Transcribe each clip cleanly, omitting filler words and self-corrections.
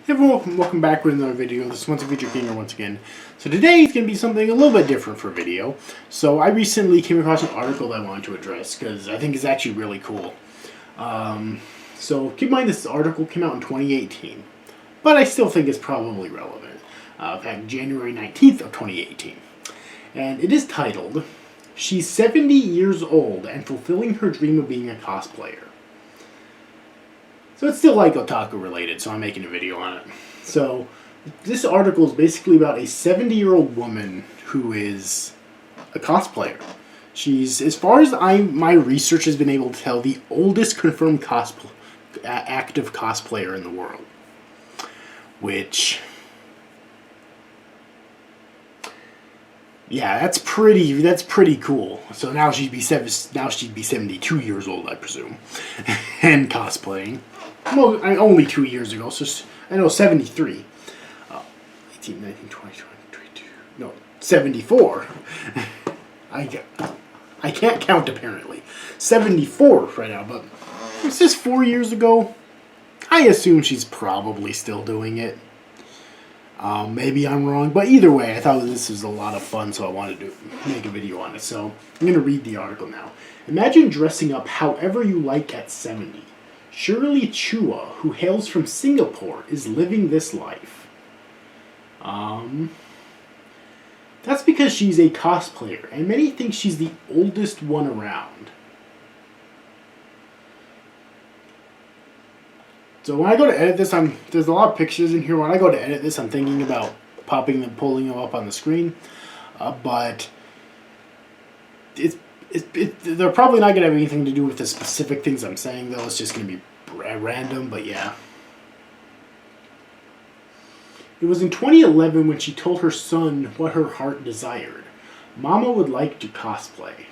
Hey everyone, welcome back with another video. This one's a Feature Gamer once again. So today is going to be something a little bit different for video. So I recently came across an article that I wanted to address because I think it's actually really cool. So keep in mind this article came out in 2018, but I still think it's probably relevant. In fact, January 19th of 2018. And it is titled, "She's 70 years old and fulfilling her dream of being a cosplayer." So it's still like otaku related, so I'm making a video on it. So this article is basically about a 70-year-old woman who is a cosplayer. She's, as far as my research has been able to tell, the oldest confirmed active cosplayer in the world. Which, yeah, that's pretty cool. So now she'd be 72 years old, I presume, and cosplaying. Well, only 2 years ago, so I know 73. 18, 19, 20, 22, no, 74. I can't count apparently. 74 right now, but was this 4 years ago? I assume she's probably still doing it. Maybe I'm wrong, but either way, I thought this was a lot of fun, so I wanted to make a video on it. So I'm going to read the article now. Imagine dressing up however you like at 70. Shirley Chua, who hails from Singapore, is living this life. That's because she's a cosplayer, and many think she's the oldest one around. So when I go to edit this, there's a lot of pictures in here. When I go to edit this, I'm thinking about pulling them up on the screen, but they're probably not going to have anything to do with the specific things I'm saying, though. It's just going to be random, but yeah. It was in 2011 when she told her son what her heart desired. Mama would like to cosplay.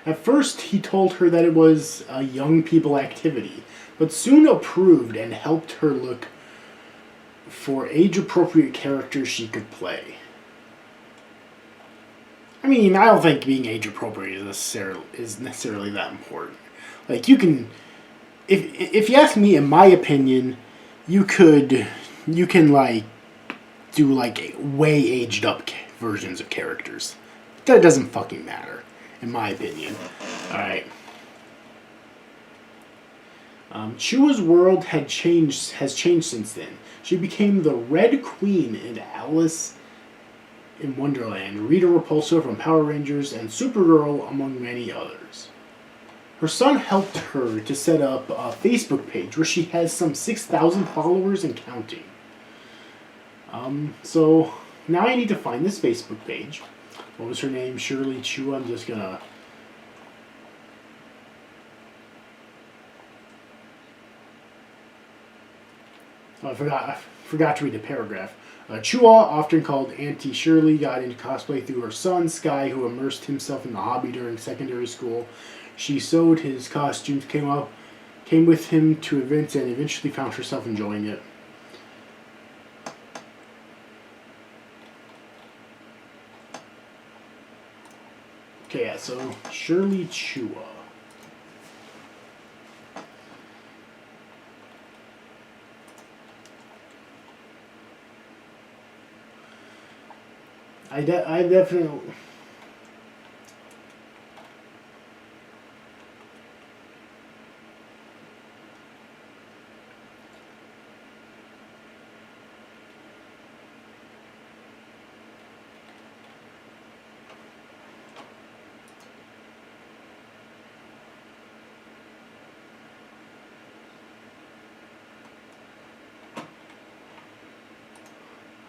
At first, he told her that it was a young people activity, but soon approved and helped her look for age-appropriate characters she could play. I mean, I don't think being age-appropriate is necessarily that important. Like, you can... If you ask me, in my opinion, you can, like, do, like, way aged-up versions of characters. That doesn't fucking matter, in my opinion. Alright. Chua's world has changed since then. She became the Red Queen in Alice in Wonderland, Rita Repulsa from Power Rangers, and Supergirl, among many others. Her son helped her to set up a Facebook page where she has some 6,000 followers and counting. So now I need to find this Facebook page. What was her name? Shirley Chua. I'm just gonna... Oh, I forgot to read the paragraph. Chua, often called Auntie Shirley, got into cosplay through her son, Sky, who immersed himself in the hobby during secondary school. She sewed his costumes, came with him to events, and eventually found herself enjoying it. Okay, yeah, so Shirley Chua. I definitely...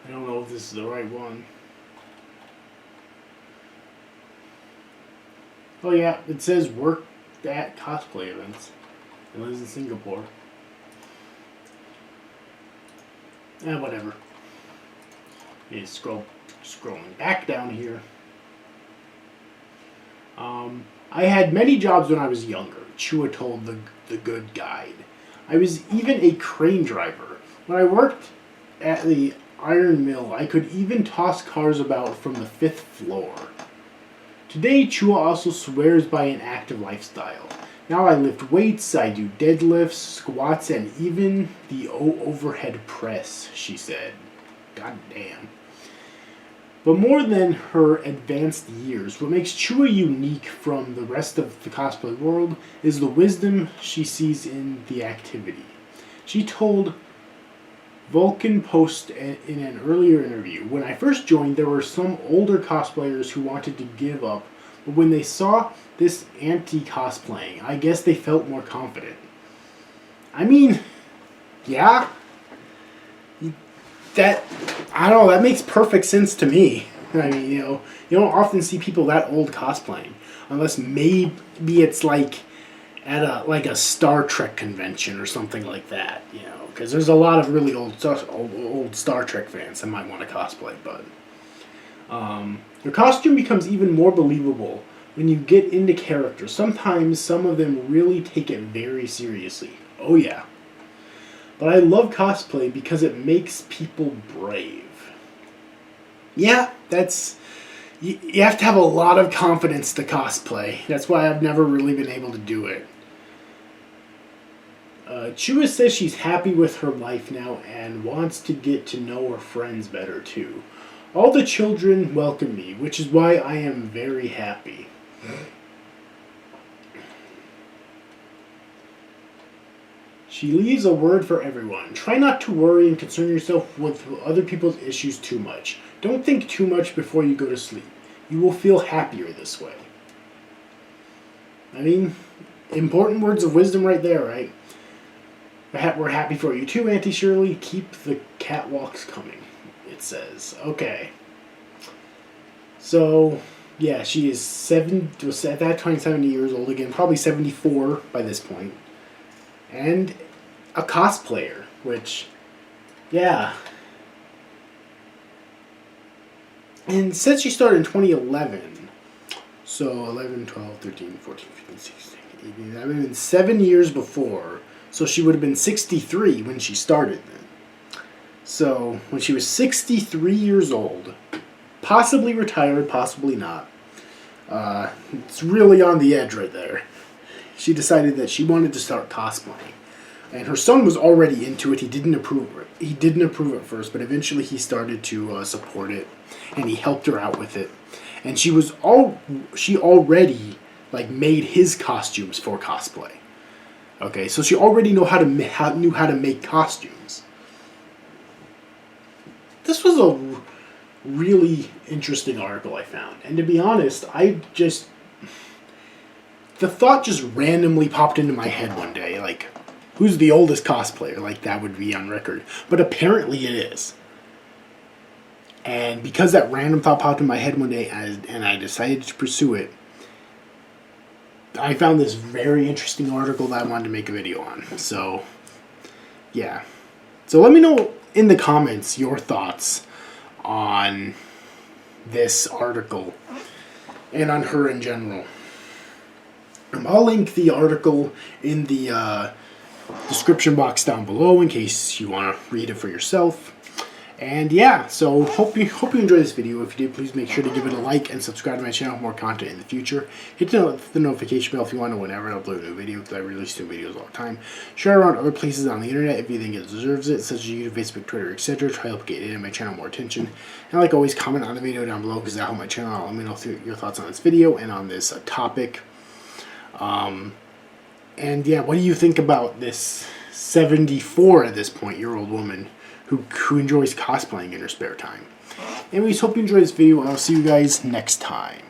I don't know if this is the right one. Oh yeah, it says worked at cosplay events. It lives in Singapore. Whatever. It's scrolling back down here. I had many jobs when I was younger, Chua told the Good Guide. I was even a crane driver. When I worked at the iron mill, I could even toss cars about from the 5th floor. Today, Chua also swears by an active lifestyle. Now I lift weights, I do deadlifts, squats, and even the overhead press, she said. God damn. But more than her advanced years, what makes Chua unique from the rest of the cosplay world is the wisdom she sees in the activity. She told Vulcan Post in an earlier interview, "When I first joined, there were some older cosplayers who wanted to give up, but when they saw this anti-cosplaying, I guess they felt more confident." I mean, yeah, I don't know, that makes perfect sense to me. I mean, you don't often see people that old cosplaying, unless maybe it's like at a Star Trek convention or something like that, because there's a lot of really old Star Trek fans that might want to cosplay. But your costume becomes even more believable when you get into character. Sometimes some of them really take it very seriously. Oh yeah. But I love cosplay because it makes people brave. Yeah, you have to have a lot of confidence to cosplay. That's why I've never really been able to do it. Chua says she's happy with her life now and wants to get to know her friends better too. All the children welcome me, which is why I am very happy. She leaves a word for everyone. Try not to worry and concern yourself with other people's issues too much. Don't think too much before you go to sleep. You will feel happier this way. I mean, important words of wisdom right there, right? We're happy for you too, Auntie Shirley. Keep the catwalks coming, it says. Okay. So, yeah, she is at that time 70 years old again, probably 74 by this point. And a cosplayer, which, yeah. And since she started in 2011, so 11, 12, 13, 14, 15, 16, 18, I mean, 7 years before, so she would have been 63 when she started then. So, when she was 63 years old, possibly retired, possibly not, it's really on the edge right there. She decided that she wanted to start cosplaying. And her son was already into it. He didn't approve it. He didn't approve at first, but eventually he started to support it, and he helped her out with it. And she already made his costumes for cosplay. Okay, so she already knew how to make costumes. This was a really interesting article I found, and to be honest, the thought just randomly popped into my head one day, who's the oldest cosplayer? That would be on record. But apparently it is. And because that random thought popped in my head one day and I decided to pursue it, I found this very interesting article that I wanted to make a video on. So, yeah. So let me know in the comments your thoughts on this article and on her in general. I'll link the article in the description box down below in case you want to read it for yourself. And yeah, so hope you enjoyed this video. If you did, please make sure to give it a like and subscribe to my channel for more content in the future. Hit the notification bell if you want to know whenever I upload a new video, because I release new videos all the time. Share around other places on the internet if you think it deserves it, such as YouTube, Facebook, Twitter, etc. Try to help get it in my channel more attention. And like always, comment on the video down below because that'll help my channel out. Let me know your thoughts on this video and on this topic. And yeah, what do you think about this 74 at this point year old woman who enjoys cosplaying in her spare time? Anyways, hope you enjoyed this video, and I'll see you guys next time.